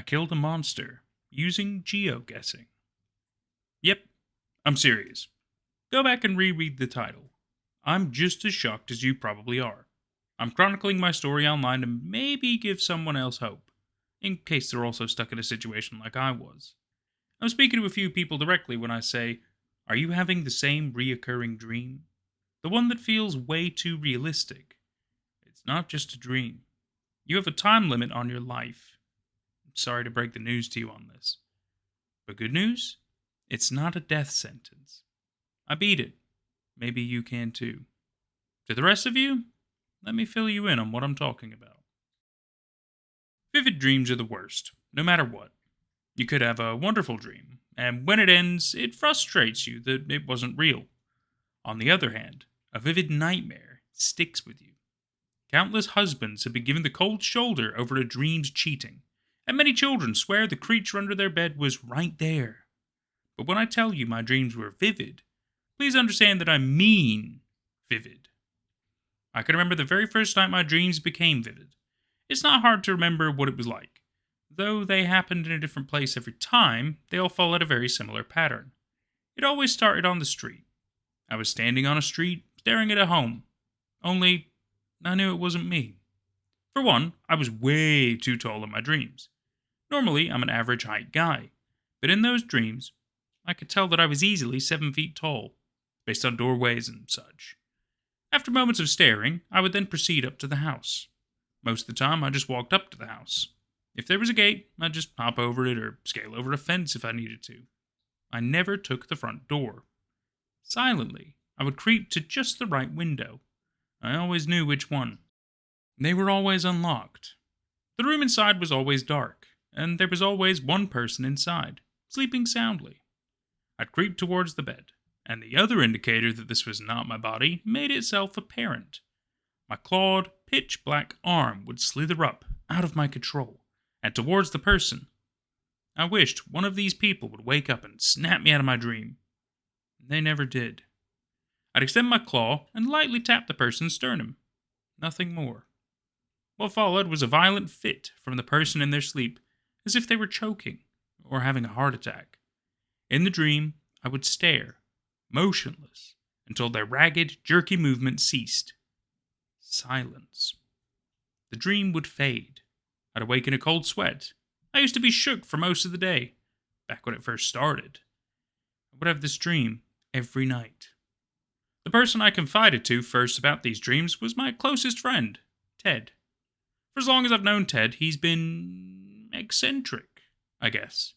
killed a monster using geo-guessing. Yep, I'm serious. Go back and reread the title. I'm just as shocked as you probably are. I'm chronicling my story online to maybe give someone else hope, in case they're also stuck in a situation like I was. I'm speaking to a few people directly when I say, are you having the same reoccurring dream? The one that feels way too realistic. It's not just a dream. You have a time limit on your life. I'm sorry to break the news to you on this. But good news? It's not a death sentence. I beat it. Maybe you can too. To the rest of you, let me fill you in on what I'm talking about. Vivid dreams are the worst, no matter what. You could have a wonderful dream, and when it ends, it frustrates you that it wasn't real. On the other hand, a vivid nightmare sticks with you. Countless husbands have been given the cold shoulder over a dream's cheating, and many children swear the creature under their bed was right there. But when I tell you my dreams were vivid, please understand that I mean vivid. I can remember the very first night my dreams became vivid. It's not hard to remember what it was like. Though they happened in a different place every time, they all followed a very similar pattern. It always started on the street. I was standing on a street, staring at a home. Only, I knew it wasn't me. For one, I was way too tall in my dreams. Normally, I'm an average height guy. But in those dreams, I could tell that I was easily 7 feet tall, based on doorways and such. After moments of staring, I would then proceed up to the house. Most of the time, I just walked up to the house. If there was a gate, I'd just hop over it or scale over a fence if I needed to. I never took the front door. Silently, I would creep to just the right window. I always knew which one. They were always unlocked. The room inside was always dark, and there was always one person inside, sleeping soundly. I'd creep towards the bed, and the other indicator that this was not my body made itself apparent. My clawed, pitch-black arm would slither up, out of my control, and towards the person. I wished one of these people would wake up and snap me out of my dream. They never did. I'd extend my claw and lightly tap the person's sternum. Nothing more. What followed was a violent fit from the person in their sleep, as if they were choking or having a heart attack. In the dream, I would stare, motionless, until their ragged, jerky movement ceased. Silence. The dream would fade. I'd awake in a cold sweat. I used to be shook for most of the day, back when it first started. I would have this dream every night. The person I confided to first about these dreams was my closest friend, Ted. For as long as I've known Ted, he's been eccentric, I guess.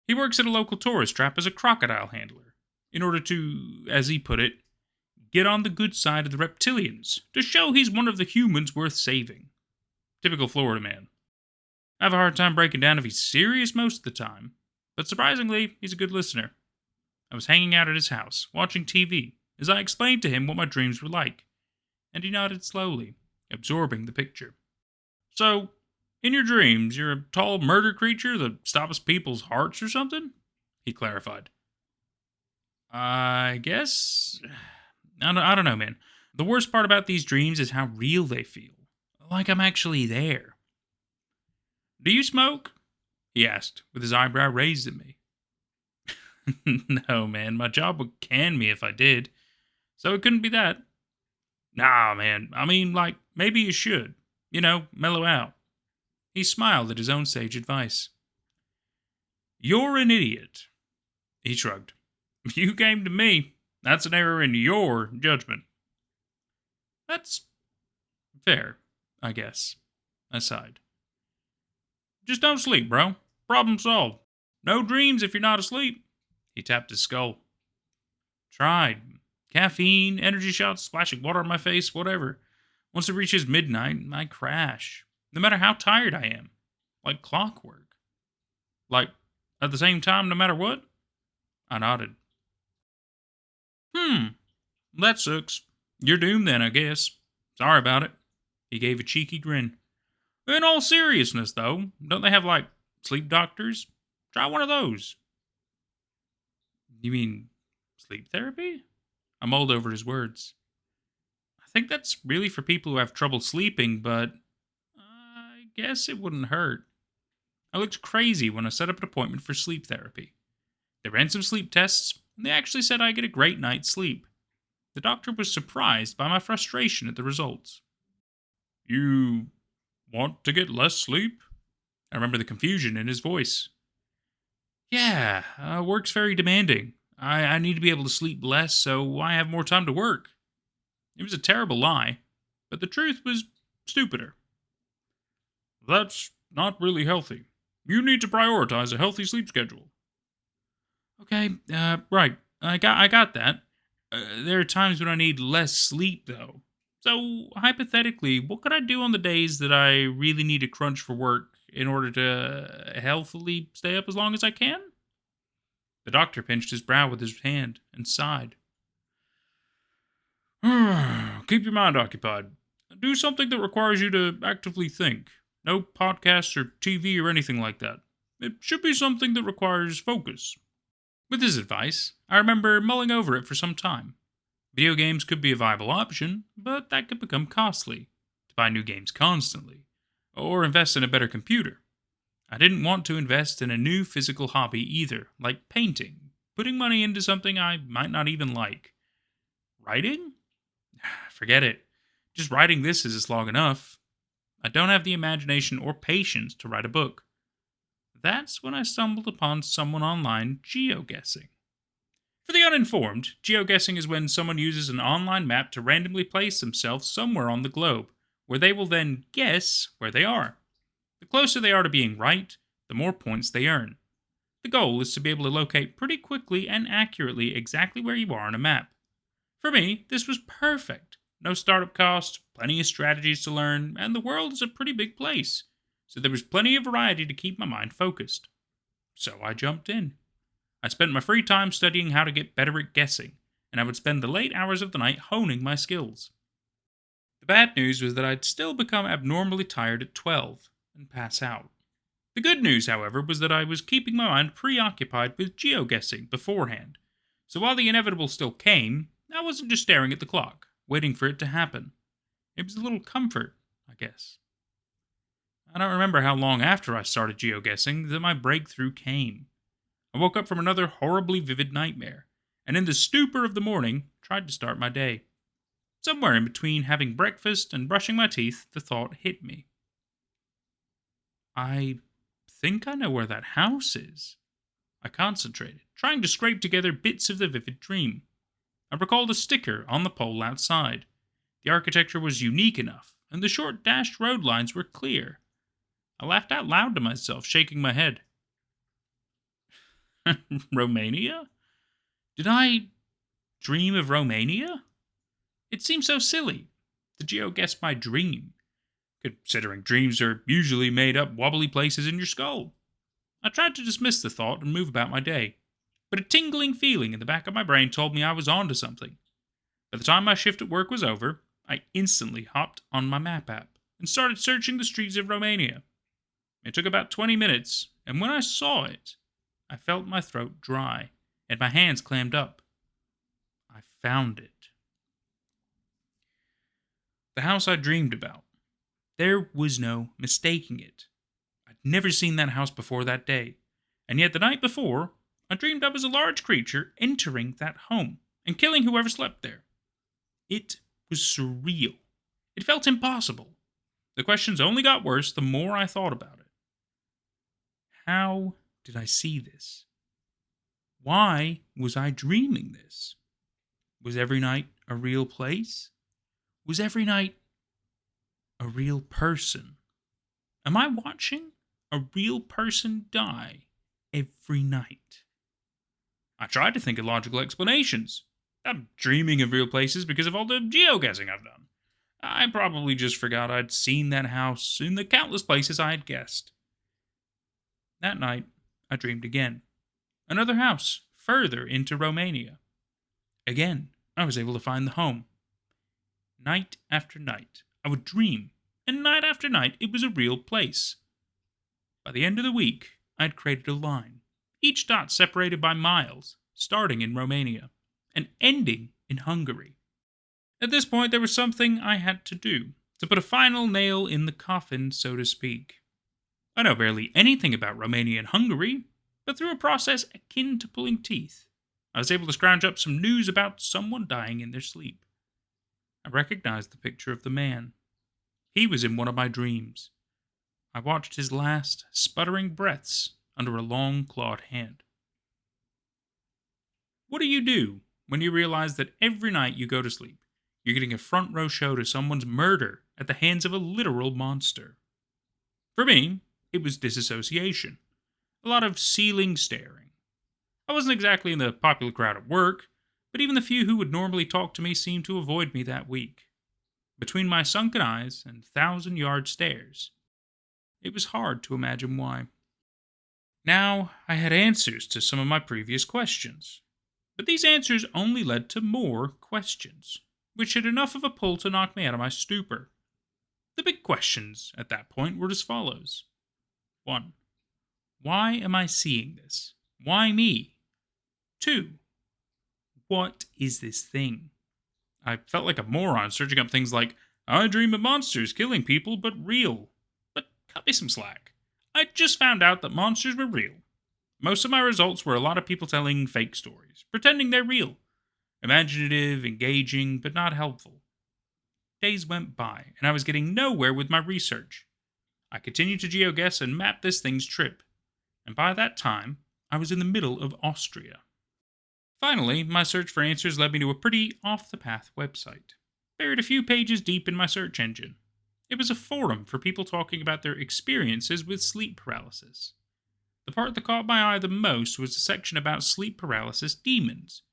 He works at a local tourist trap as a crocodile handler, in order to, as he put it, get on the good side of the reptilians, to show he's one of the humans worth saving. Typical Florida man. I have a hard time breaking down if he's serious most of the time, but surprisingly, he's a good listener. I was hanging out at his house, watching TV, as I explained to him what my dreams were like, and he nodded slowly, absorbing the picture. So, in your dreams, you're a tall murder creature that stops people's hearts or something? He clarified. I guess... I don't know, man. The worst part about these dreams is how real they feel. Like I'm actually there. Do you smoke? He asked, with his eyebrow raised at me. No, man. My job would can me if I did. So it couldn't be that. Nah, man. I mean, like, maybe you should. You know, mellow out. He smiled at his own sage advice. You're an idiot. He shrugged. You came to me. That's an error in your judgment. That's fair, I guess. I sighed. Just don't sleep, bro. Problem solved. No dreams if you're not asleep. He tapped his skull. Tried. Caffeine, energy shots, splashing water on my face, whatever. Once it reaches midnight, I crash. No matter how tired I am. Like clockwork. Like, at the same time, no matter what? I nodded. That sucks. You're doomed then, I guess. Sorry about it. He gave a cheeky grin. In all seriousness, though, don't they have, like, sleep doctors? Try one of those. You mean sleep therapy? I mulled over his words. I think that's really for people who have trouble sleeping, but I guess it wouldn't hurt. I looked crazy when I set up an appointment for sleep therapy. They ran some sleep tests, and they actually said I get a great night's sleep. The doctor was surprised by my frustration at the results. You want to get less sleep? I remember the confusion in his voice. Yeah, work's very demanding. I need to be able to sleep less so I have more time to work. It was a terrible lie, but the truth was stupider. That's not really healthy. You need to prioritize a healthy sleep schedule. Okay, right. I got that. There are times when I need less sleep, though. So, hypothetically, what could I do on the days that I really need to crunch for work in order to healthily stay up as long as I can? The doctor pinched his brow with his hand and sighed. Keep your mind occupied. Do something that requires you to actively think. No podcasts or TV or anything like that. It should be something that requires focus. With his advice, I remember mulling over it for some time. Video games could be a viable option, but that could become costly, to buy new games constantly, or invest in a better computer. I didn't want to invest in a new physical hobby either, like painting, putting money into something I might not even like. Writing? Forget it. Just writing this is long enough. I don't have the imagination or patience to write a book. That's when I stumbled upon someone online geoguessing. For the uninformed, geoguessing is when someone uses an online map to randomly place themselves somewhere on the globe, where they will then guess where they are. The closer they are to being right, the more points they earn. The goal is to be able to locate pretty quickly and accurately exactly where you are on a map. For me, this was perfect. No startup cost, plenty of strategies to learn, and the world is a pretty big place, so there was plenty of variety to keep my mind focused. So I jumped in. I spent my free time studying how to get better at guessing, and I would spend the late hours of the night honing my skills. The bad news was that I'd still become abnormally tired at 12 and pass out. The good news, however, was that I was keeping my mind preoccupied with geoguessing beforehand, so while the inevitable still came, I wasn't just staring at the clock, waiting for it to happen. It was a little comfort, I guess. I don't remember how long after I started geoguessing that my breakthrough came. I woke up from another horribly vivid nightmare, and in the stupor of the morning, tried to start my day. Somewhere in between having breakfast and brushing my teeth, the thought hit me. I think I know where that house is. I concentrated, trying to scrape together bits of the vivid dream. I recalled a sticker on the pole outside. The architecture was unique enough, and the short dashed road lines were clear. I laughed out loud to myself, shaking my head. Romania? Did I dream of Romania? It seemed so silly to geoguess my dream, considering dreams are usually made up wobbly places in your skull. I tried to dismiss the thought and move about my day, but a tingling feeling in the back of my brain told me I was onto something. By the time my shift at work was over, I instantly hopped on my map app and started searching the streets of Romania. It took about 20 minutes, and when I saw it, I felt my throat dry, and my hands clammed up. I found it. The house I dreamed about. There was no mistaking it. I'd never seen that house before that day, and yet the night before, I dreamed I was a large creature entering that home and killing whoever slept there. It was surreal. It felt impossible. The questions only got worse the more I thought about it. How did I see this? Why was I dreaming this? Was every night a real place? Was every night a real person? Am I watching a real person die every night? I tried to think of logical explanations. I'm dreaming of real places because of all the geoguessing I've done. I probably just forgot I'd seen that house in the countless places I had guessed. That night, I dreamed again. Another house, further into Romania. Again, I was able to find the home. Night after night, I would dream, and night after night, it was a real place. By the end of the week, I'd created a line, each dot separated by miles, starting in Romania and ending in Hungary. At this point, there was something I had to do, to put a final nail in the coffin, so to speak. I know barely anything about Romania and Hungary, but through a process akin to pulling teeth, I was able to scrounge up some news about someone dying in their sleep. I recognized the picture of the man. He was in one of my dreams. I watched his last, sputtering breaths under a long, clawed hand. What do when you realize that every night you go to sleep, you're getting a front row show to someone's murder at the hands of a literal monster? For me, it was disassociation. A lot of ceiling staring. I wasn't exactly in the popular crowd at work, but even the few who would normally talk to me seemed to avoid me that week. Between my sunken eyes and thousand-yard stares, it was hard to imagine why. Now, I had answers to some of my previous questions, but these answers only led to more questions, which had enough of a pull to knock me out of my stupor. The big questions at that point were as follows. 1. Why am I seeing this? Why me? 2. What is this thing? I felt like a moron searching up things like, I dream of monsters killing people, but real. But cut me some slack. I just found out that monsters were real. Most of my results were a lot of people telling fake stories, pretending they're real. Imaginative, engaging, but not helpful. Days went by, and I was getting nowhere with my research. I continued to geoguess and map this thing's trip, and by that time, I was in the middle of Austria. Finally, my search for answers led me to a pretty off-the-path website, buried a few pages deep in my search engine. It was a forum for people talking about their experiences with sleep paralysis. The part that caught my eye the most was the section about sleep paralysis demons.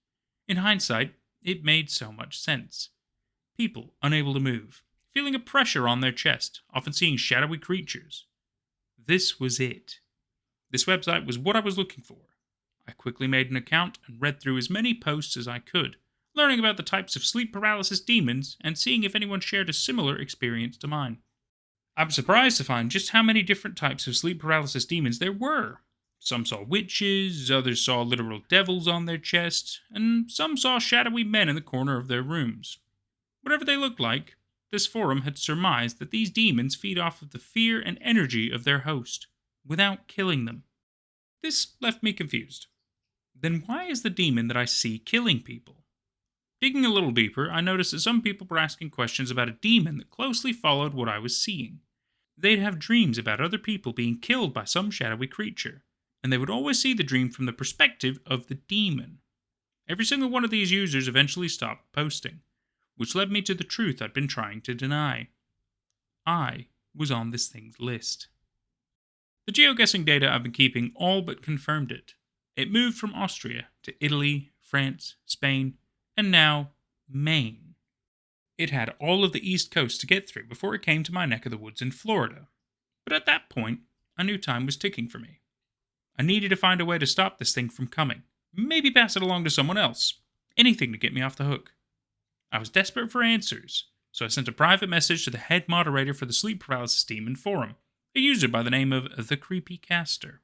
In hindsight, it made so much sense. People unable to move, feeling a pressure on their chest, often seeing shadowy creatures. This was it. This website was what I was looking for. I quickly made an account and read through as many posts as I could, learning about the types of sleep paralysis demons and seeing if anyone shared a similar experience to mine. I was surprised to find just how many different types of sleep paralysis demons there were. Some saw witches, others saw literal devils on their chest, and some saw shadowy men in the corner of their rooms. Whatever they looked like, this forum had surmised that these demons feed off of the fear and energy of their host, without killing them. This left me confused. Then why is the demon that I see killing people? Digging a little deeper, I noticed that some people were asking questions about a demon that closely followed what I was seeing. They'd have dreams about other people being killed by some shadowy creature, and they would always see the dream from the perspective of the demon. Every single one of these users eventually stopped posting, which led me to the truth I'd been trying to deny. I was on this thing's list. The geoguessing data I've been keeping all but confirmed it. It moved from Austria to Italy, France, Spain, and now Maine. It had all of the East Coast to get through before it came to my neck of the woods in Florida. But at that point, I knew time was ticking for me. I needed to find a way to stop this thing from coming. Maybe pass it along to someone else. Anything to get me off the hook. I was desperate for answers, so I sent a private message to the head moderator for the sleep paralysis demon forum, a user by the name of The Creepy Caster.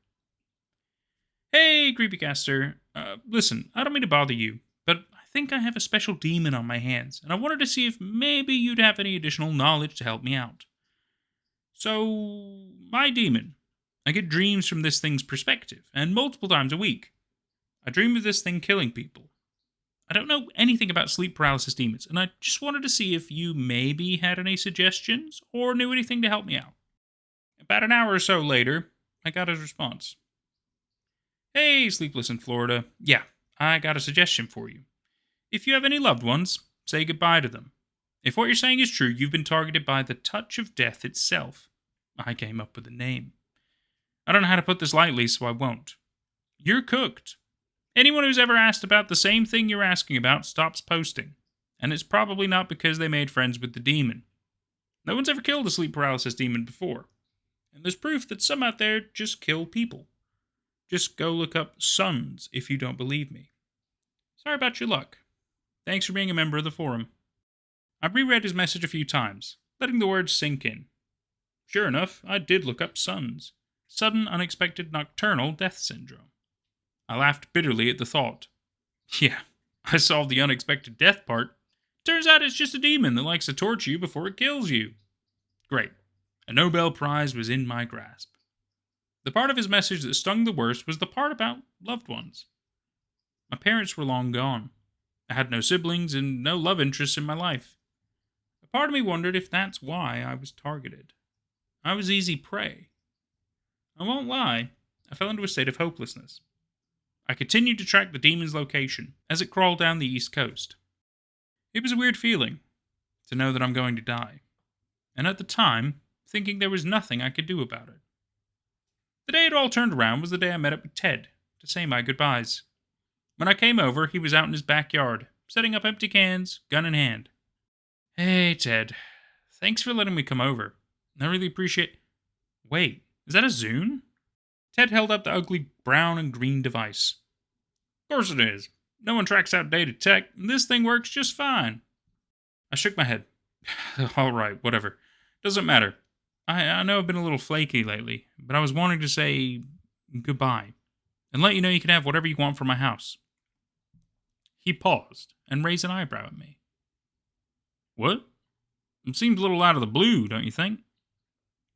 Hey, Creepy Caster. Listen, I don't mean to bother you, but I think I have a special demon on my hands, and I wanted to see if maybe you'd have any additional knowledge to help me out. So, my demon. I get dreams from this thing's perspective, and multiple times a week. I dream of this thing killing people. I don't know anything about sleep paralysis demons, and I just wanted to see if you maybe had any suggestions, or knew anything to help me out. About an hour or so later, I got his response. Hey, Sleepless in Florida. Yeah, I got a suggestion for you. If you have any loved ones, say goodbye to them. If what you're saying is true, you've been targeted by the touch of death itself. I came up with a name. I don't know how to put this lightly, so I won't. You're cooked. Anyone who's ever asked about the same thing you're asking about stops posting, and it's probably not because they made friends with the demon. No one's ever killed a sleep paralysis demon before, and there's proof that some out there just kill people. Just go look up Sons if you don't believe me. Sorry about your luck. Thanks for being a member of the forum. I reread his message a few times, letting the words sink in. Sure enough, I did look up Sons. Sudden, unexpected nocturnal death syndrome. I laughed bitterly at the thought. Yeah, I solved the unexpected death part. Turns out it's just a demon that likes to torture you before it kills you. Great. A Nobel Prize was in my grasp. The part of his message that stung the worst was the part about loved ones. My parents were long gone. I had no siblings and no love interests in my life. A part of me wondered if that's why I was targeted. I was easy prey. I won't lie, I fell into a state of hopelessness. I continued to track the demon's location as it crawled down the east coast. It was a weird feeling to know that I'm going to die, and at the time, thinking there was nothing I could do about it. The day it all turned around was the day I met up with Ted to say my goodbyes. When I came over, he was out in his backyard, setting up empty cans, gun in hand. Hey, Ted. Thanks for letting me come over. I really appreciate... Wait, is that a Zune? Ted held up the ugly brown and green device. Of course it is. No one tracks outdated tech, and this thing works just fine. I shook my head. All right, whatever. Doesn't matter. I know I've been a little flaky lately, but I was wanting to say goodbye and let you know you can have whatever you want from my house. He paused and raised an eyebrow at me. What? It seems a little out of the blue, don't you think?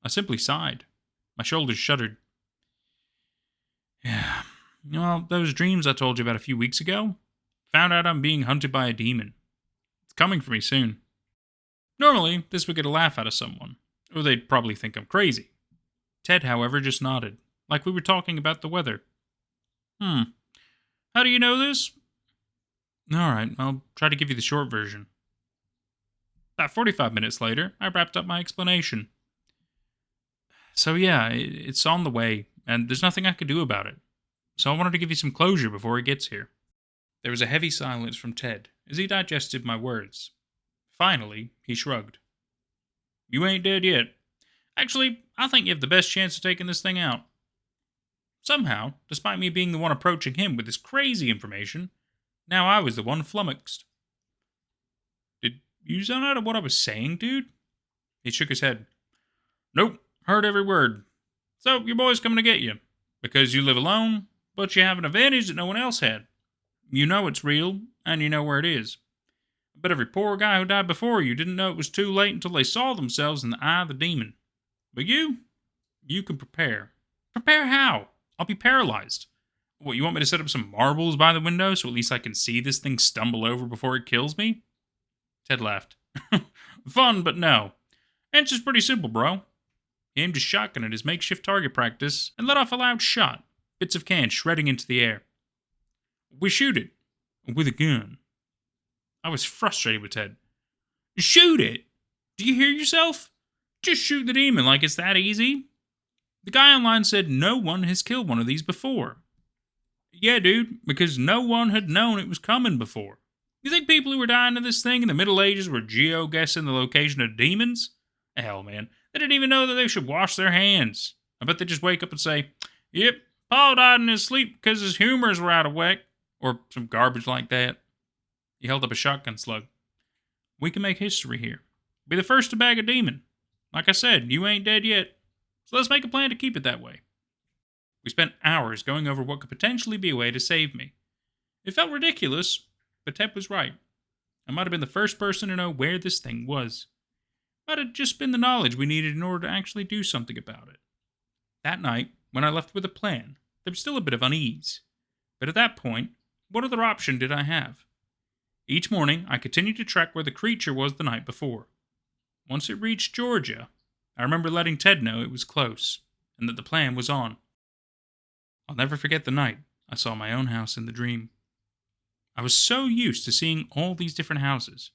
I simply sighed. My shoulders shuddered. Yeah, well, those dreams I told you about a few weeks ago, found out I'm being hunted by a demon. It's coming for me soon. Normally, this would get a laugh out of someone, or they'd probably think I'm crazy. Ted, however, just nodded, like we were talking about the weather. How do you know this? Alright, I'll try to give you the short version. About 45 minutes later, I wrapped up my explanation. So yeah, it's on the way, and there's nothing I could do about it. So I wanted to give you some closure before it gets here. There was a heavy silence from Ted as he digested my words. Finally, he shrugged. You ain't dead yet. Actually, I think you have the best chance of taking this thing out. Somehow, despite me being the one approaching him with this crazy information, now I was the one flummoxed. Did you sound out of what I was saying, dude? He shook his head. Nope, heard every word. So, your boy's coming to get you. Because you live alone, but you have an advantage that no one else had. You know it's real, and you know where it is. But every poor guy who died before you didn't know it was too late until they saw themselves in the eye of the demon. But you can prepare. Prepare how? I'll be paralyzed. What, you want me to set up some marbles by the window so at least I can see this thing stumble over before it kills me? Ted laughed. Fun, but no. Answer's pretty simple, bro. He aimed his shotgun at his makeshift target practice and let off a loud shot, bits of can shredding into the air. We shoot it. With a gun. I was frustrated with Ted. Shoot it? Do you hear yourself? Just shoot the demon like it's that easy. The guy online said no one has killed one of these before. Yeah, dude, because no one had known it was coming before. You think people who were dying of this thing in the Middle Ages were geo-guessing the location of demons? Hell, man, they didn't even know that they should wash their hands. I bet they just wake up and say, yep, Paul died in his sleep because his humors were out of whack, or some garbage like that. He held up a shotgun slug. We can make history here. Be the first to bag a demon. Like I said, you ain't dead yet. So let's make a plan to keep it that way. We spent hours going over what could potentially be a way to save me. It felt ridiculous, but Ted was right. I might have been the first person to know where this thing was. Might have just been the knowledge we needed in order to actually do something about it. That night, when I left with a plan, there was still a bit of unease. But at that point, what other option did I have? Each morning, I continued to track where the creature was the night before. Once it reached Georgia, I remember letting Ted know it was close, and that the plan was on. I'll never forget the night I saw my own house in the dream. I was so used to seeing all these different houses,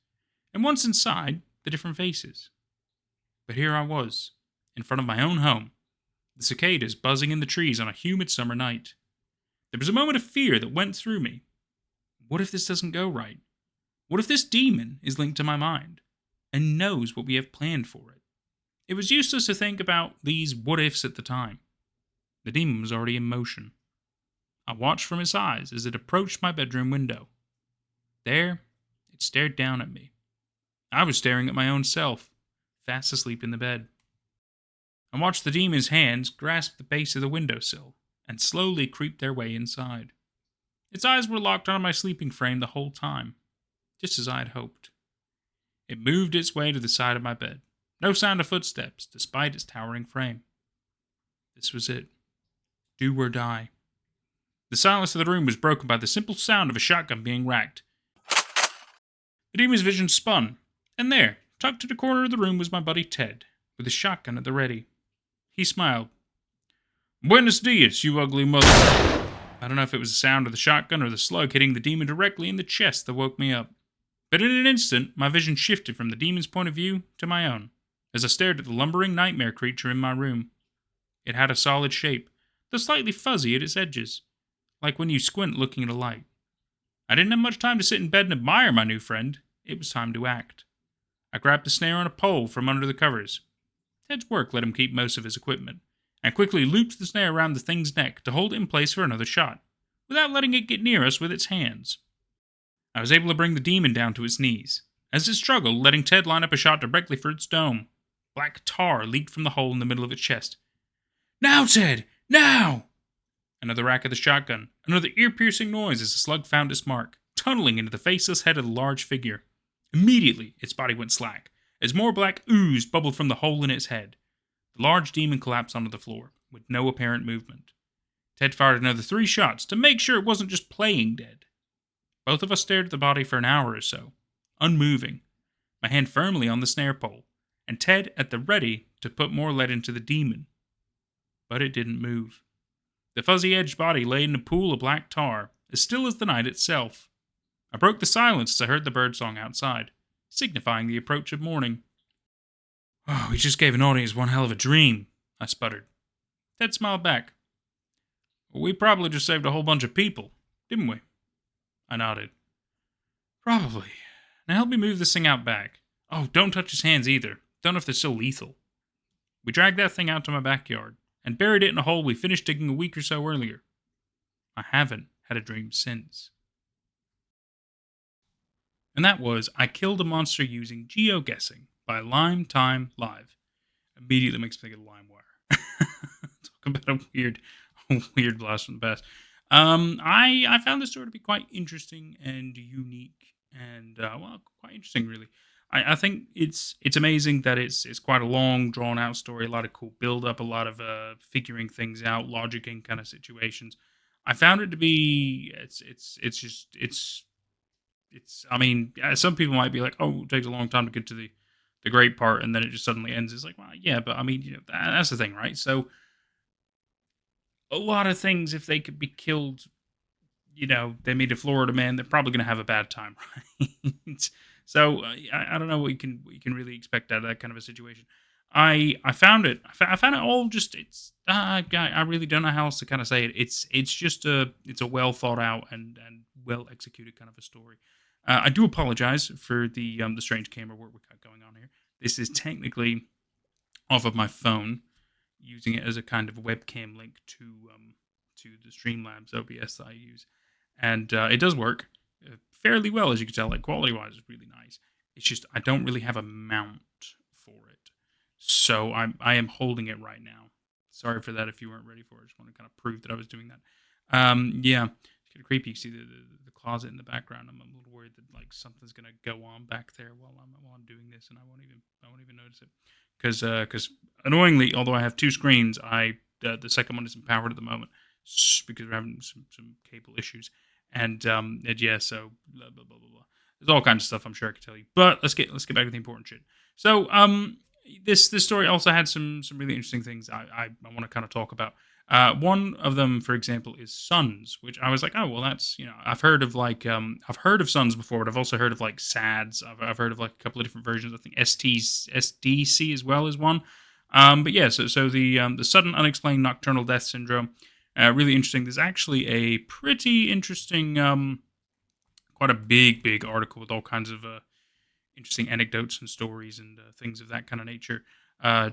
and once inside, the different faces. But here I was, in front of my own home, the cicadas buzzing in the trees on a humid summer night. There was a moment of fear that went through me. What if this doesn't go right? What if this demon is linked to my mind, and knows what we have planned for it? It was useless to think about these what-ifs at the time. The demon was already in motion. I watched from its eyes as it approached my bedroom window. There, it stared down at me. I was staring at my own self, fast asleep in the bed. I watched the demon's hands grasp the base of the windowsill and slowly creep their way inside. Its eyes were locked on my sleeping frame the whole time, just as I had hoped. It moved its way to the side of my bed. No sound of footsteps, despite its towering frame. This was it. Do or die. The silence of the room was broken by the simple sound of a shotgun being racked. The demon's vision spun, and there, tucked in the corner of the room, was my buddy Ted, with his shotgun at the ready. He smiled. Buenos dias, you ugly mother. I don't know if it was the sound of the shotgun or the slug hitting the demon directly in the chest that woke me up. But in an instant, my vision shifted from the demon's point of view to my own, as I stared at the lumbering nightmare creature in my room. It had a solid shape, though slightly fuzzy at its edges, like when you squint looking at a light. I didn't have much time to sit in bed and admire my new friend. It was time to act. I grabbed the snare on a pole from under the covers. Ted's work let him keep most of his equipment, and quickly looped the snare around the thing's neck to hold it in place for another shot, without letting it get near us with its hands. I was able to bring the demon down to its knees, as it struggled, letting Ted line up a shot directly for its dome. Black tar leaked from the hole in the middle of its chest. Now, Ted! Now! Another rack of the shotgun, another ear-piercing noise as the slug found its mark, tunneling into the faceless head of the large figure. Immediately, its body went slack, as more black ooze bubbled from the hole in its head. The large demon collapsed onto the floor, with no apparent movement. Ted fired another 3 shots to make sure it wasn't just playing dead. Both of us stared at the body for an hour or so, unmoving, my hand firmly on the snare pole, and Ted at the ready to put more lead into the demon. But it didn't move. The fuzzy-edged body lay in a pool of black tar, as still as the night itself. I broke the silence as I heard the birdsong outside, signifying the approach of morning. Oh, we just gave an audience one hell of a dream, I sputtered. Ted smiled back. Well, we probably just saved a whole bunch of people, didn't we? I nodded. Probably. Now help me move this thing out back. Oh, don't touch his hands either. Don't know if they're still lethal. We dragged that thing out to my backyard, and buried it in a hole we finished digging a week or so earlier. I haven't had a dream since. And that was I Killed a Monster Using Geo-guessing by Lime Time Live. Immediately makes me think of LimeWire. Talk about a weird blast from the past. I found this story to be quite interesting and unique, and quite interesting really. I think it's amazing that it's quite a long, drawn out story, a lot of cool build up, a lot of figuring things out, logicking kind of situations. I found it to be I mean, some people might be like, oh, it takes a long time to get to the great part, and then it just suddenly ends. It's like, well, yeah, but I mean, that's the thing, right? So a lot of things, if they could be killed, they made a Florida man, they're probably going to have a bad time, right? So I don't know what you can really expect out of that kind of a situation. I found it. I found it all just I really don't know how else to kind of say it. It's just a well thought out and well executed kind of a story. I do apologize for the strange camera work we got going on here. This is technically off of my phone, using it as a kind of webcam link to the Streamlabs OBS that I use, and it does work fairly well, as you can tell. Like, quality wise, it's really nice. It's just I don't really have a mount for it, so I am holding it right now. Sorry for that if you weren't ready for it. I just want to kind of prove that I was doing that. Yeah, it's kind of creepy. You see the closet in the background. I'm a little worried that like something's gonna go on back there while I'm doing this, and I won't even notice it. Because annoyingly, although I have 2 screens, the second one isn't powered at the moment because we're having some cable issues, and yeah, so blah blah blah blah blah. There's all kinds of stuff I'm sure I could tell you, but let's get back to the important shit. So this story also had some really interesting things I want to kind of talk about. One of them, for example, is Suns, which I was like, oh well, that's I've heard of Suns before, but I've also heard of like SADs. I've heard of like a couple of different versions. I think SDC as well is one. But yeah, so the sudden unexplained nocturnal death syndrome, really interesting. There's actually a pretty interesting, quite a big article with all kinds of interesting anecdotes and stories and things of that kind of nature.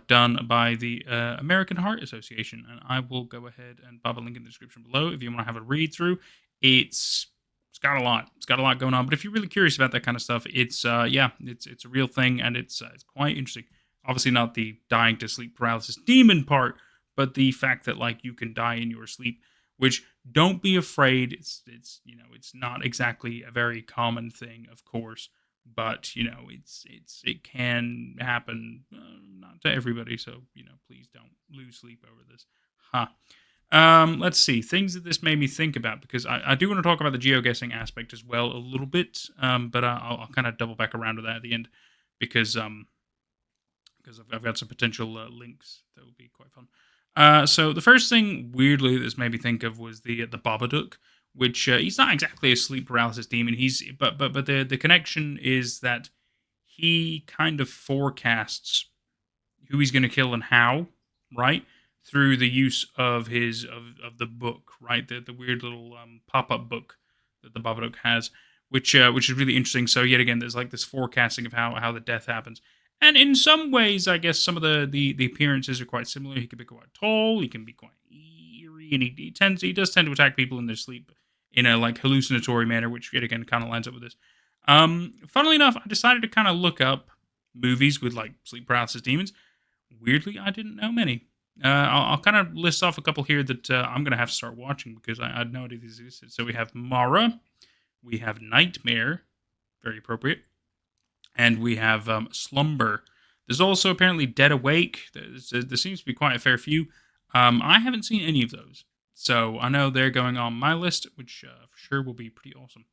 Done by the American Heart Association, and I will go ahead and pop a link in the description below if you want to have a read through. It's got a lot. It's got a lot going on, but if you're really curious about that kind of stuff, it's a real thing, and it's quite interesting. Obviously, not the dying to sleep paralysis demon part, but the fact that like you can die in your sleep. Which, don't be afraid. It's not exactly a very common thing, of course. But it can happen, not to everybody. So please don't lose sleep over this. Let's see. Things that this made me think about, because I do want to talk about the geo-guessing aspect as well a little bit, but I'll kind of double back around to that at the end because I've got some potential links that will be quite fun. So the first thing, weirdly, this made me think of was the Babadook, which he's not exactly a sleep paralysis demon. But the connection is that he kind of forecasts who he's going to kill and how, right? Through the use of of the book, right? The weird little pop up book that the Babadook has, which is really interesting. So yet again, there's like this forecasting of how the death happens, and in some ways, I guess some of the appearances are quite similar. He can be quite tall, he can be quite eerie, and he does tend to attack people in their sleep in a like hallucinatory manner, which yet again kind of lines up with this. Funnily enough, I decided to kind of look up movies with like sleep paralysis demons. Weirdly, I didn't know many. I'll kind of list off a couple here that I'm going to have to start watching because I had no idea these existed. So we have Mara, we have Nightmare, very appropriate, and we have Slumber. There's also apparently Dead Awake. There seems to be quite a fair few. I haven't seen any of those, so I know they're going on my list, which for sure will be pretty awesome.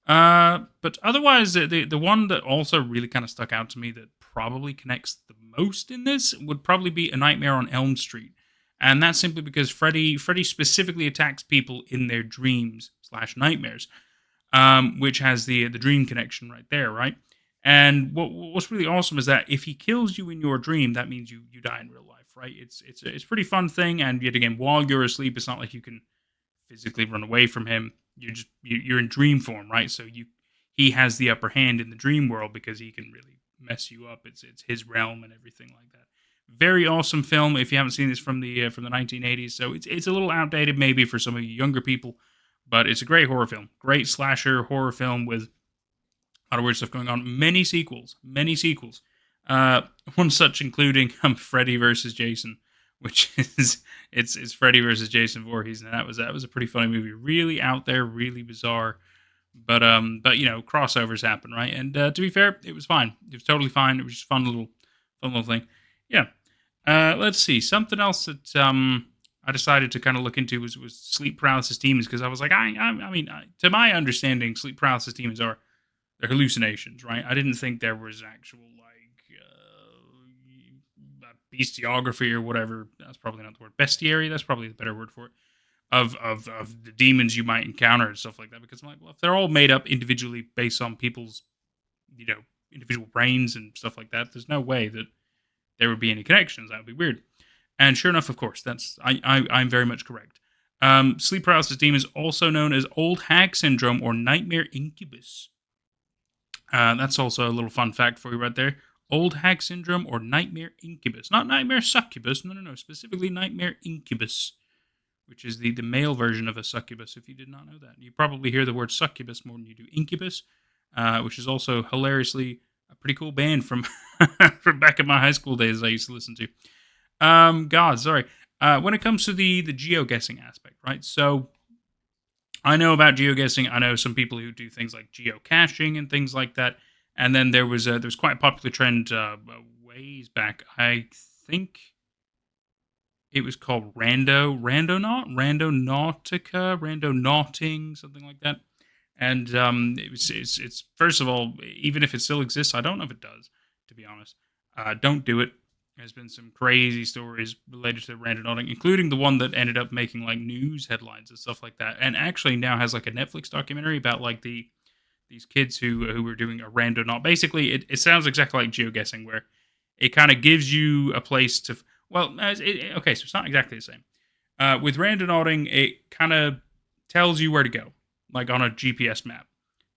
But otherwise, the one that also really kind of stuck out to me that probably connects the most in this would probably be A Nightmare on Elm Street. And that's simply because Freddy specifically attacks people in their dreams / nightmares, which has the dream connection right there, right? And what's really awesome is that if he kills you in your dream, that means you die in real life, right? It's a pretty fun thing, and yet again, while you're asleep, it's not like you can physically run away from him. You're in dream form, right? So he has the upper hand in the dream world because he can really mess you up. It's his realm and everything like that. Very awesome film. If you haven't seen this from the 1980s, so it's a little outdated maybe for some of you younger people, but it's a great horror film, great slasher horror film with a lot of weird stuff going on. Many sequels. One such including Freddy versus Jason, which is it's Freddy versus Jason Voorhees, and that was a pretty funny movie. Really out there, really bizarre, but you know, crossovers happen, right? And to be fair, it was fine. It was totally fine. It was just fun little thing. Yeah. Let's see. Something else that I decided to kind of look into was sleep paralysis demons, because I was like, I mean, to my understanding, sleep paralysis demons are they're hallucinations, right? I didn't think there was actual bestiography or whatever. That's probably not the word. Bestiary. That's probably the better word for it. Of the demons you might encounter and stuff like that. Because I'm like, well, if they're all made up individually based on people's, individual brains and stuff like that, there's no way that there would be any connections. That would be weird. And sure enough, of course, I'm very much correct. Sleep paralysis demons, also known as old hag syndrome or nightmare incubus. That's also a little fun fact for you right there. Old hag syndrome or nightmare incubus. Not nightmare succubus. No. Specifically nightmare incubus, which is the male version of a succubus, if you did not know that. You probably hear the word succubus more than you do incubus, which is also hilariously a pretty cool band from from back in my high school days I used to listen to. When it comes to the geo-guessing aspect, right? So I know about geo-guessing. I know some people who do things like geocaching and things like that. And then there was quite a popular trend ways back. I think it was called randonauting, something like that. And it's first of all, even if it still exists, I don't know if it does, to be honest. Don't do it. There's been some crazy stories related to randonauting, including the one that ended up making like news headlines and stuff like that. And actually now has like a Netflix documentary about like these kids who were doing a randonaut. Basically, it sounds exactly like geoguessing, where it kind of gives you a place to. Okay, so it's not exactly the same. With randonauting, it kind of tells you where to go, like on a GPS map,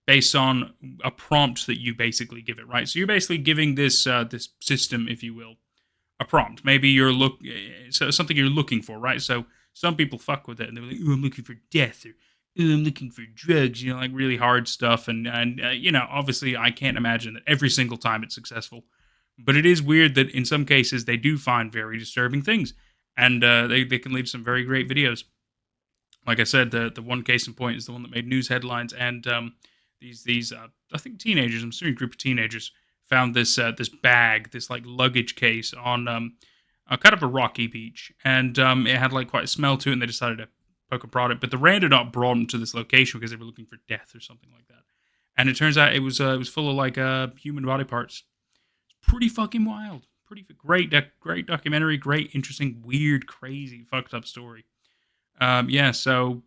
based on a prompt that you basically give it, right? So you're basically giving this this system, if you will, a prompt. Maybe something you're looking for, right? So some people fuck with it and they're like, "Oh, I'm looking for death," or "Oh, I'm looking for drugs," like really hard stuff. And obviously, I can't imagine that every single time it's successful. But it is weird that in some cases they do find very disturbing things, and they can leave some very great videos. Like I said, the one case in point is the one that made news headlines, and these I think teenagers, I'm assuming a group of teenagers, found this bag, this like luggage case on kind of a rocky beach, and it had like quite a smell to it, and they decided to poke and prod it. But the randonaut brought them to this location because they were looking for death or something like that. And it turns out it was full of like human body parts. It's pretty fucking wild. Pretty great documentary, great, interesting, weird, crazy, fucked up story. Yeah, so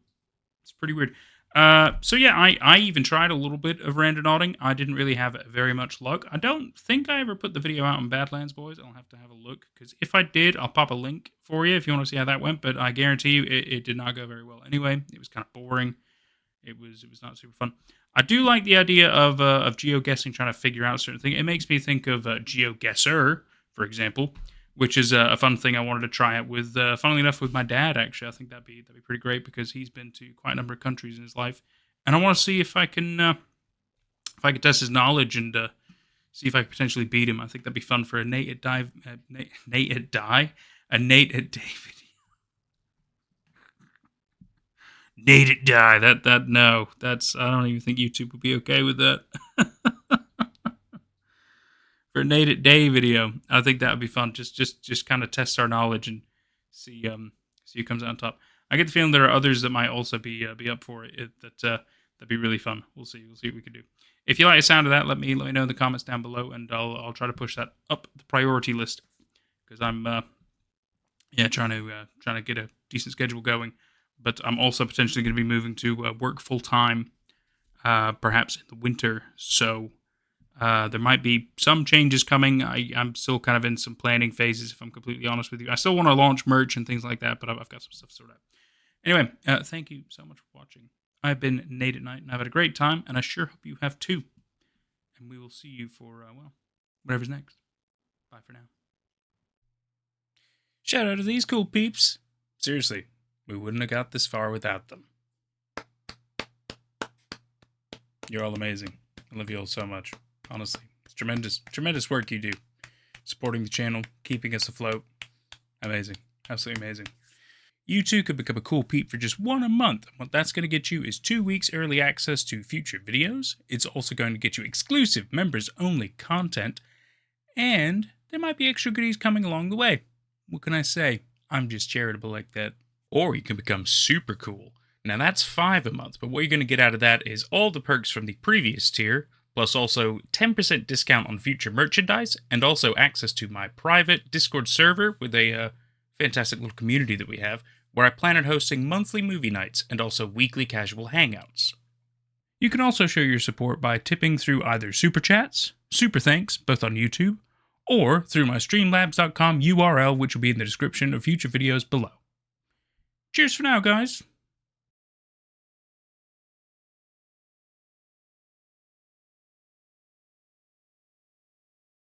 it's pretty weird. So yeah, I even tried a little bit of randonauting. I didn't really have very much luck. I don't think I ever put the video out on Badlands Boys. I'll have to have a look, because if I did, I'll pop a link for you if you want to see how that went. But I guarantee you, it did not go very well. Anyway, it was kind of boring. It was not super fun. I do like the idea of geo-guessing, trying to figure out certain things. It makes me think of Geoguesser, for example, which is a fun thing I wanted to try out with, funnily enough, with my dad, actually. I think that'd be pretty great, because he's been to quite a number of countries in his life. And I want to see if I can test his knowledge and see if I could potentially beat him. I think that'd be fun for a Nate at Day video. Nate at Die. That's I don't even think YouTube would be okay with that. For a Nate at Day video, I think that would be fun. Just kind of test our knowledge and see who comes out on top. I get the feeling there are others that might also be up for it. That'd be really fun. We'll see what we can do. If you like the sound of that, let me know in the comments down below, and I'll try to push that up the priority list, because I'm trying to get a decent schedule going. But I'm also potentially going to be moving to work full time, perhaps in the winter. So there might be some changes coming. I'm still kind of in some planning phases, if I'm completely honest with you. I still want to launch merch and things like that, but I've got some stuff sorted out. Anyway, thank you so much for watching. I've been Nate at Night, and I've had a great time, and I sure hope you have too. And we will see you for, whatever's next. Bye for now. Shout out to these cool peeps. Seriously, we wouldn't have got this far without them. You're all amazing. I love you all so much. Honestly, it's tremendous work you do. Supporting the channel, keeping us afloat. Amazing. Absolutely amazing. You too could become a cool peep for just $1 a month. What that's going to get you is 2 weeks early access to future videos. It's also going to get you exclusive members-only content. And there might be extra goodies coming along the way. What can I say? I'm just charitable like that. Or you can become super cool. Now that's $5 a month, but what you're going to get out of that is all the perks from the previous tier, plus also 10% discount on future merchandise, and also access to my private Discord server with a fantastic little community that we have, where I plan on hosting monthly movie nights and also weekly casual hangouts. You can also show your support by tipping through either Super Chats, Super Thanks, both on YouTube, or through my Streamlabs.com URL, which will be in the description of future videos below. Cheers for now, guys.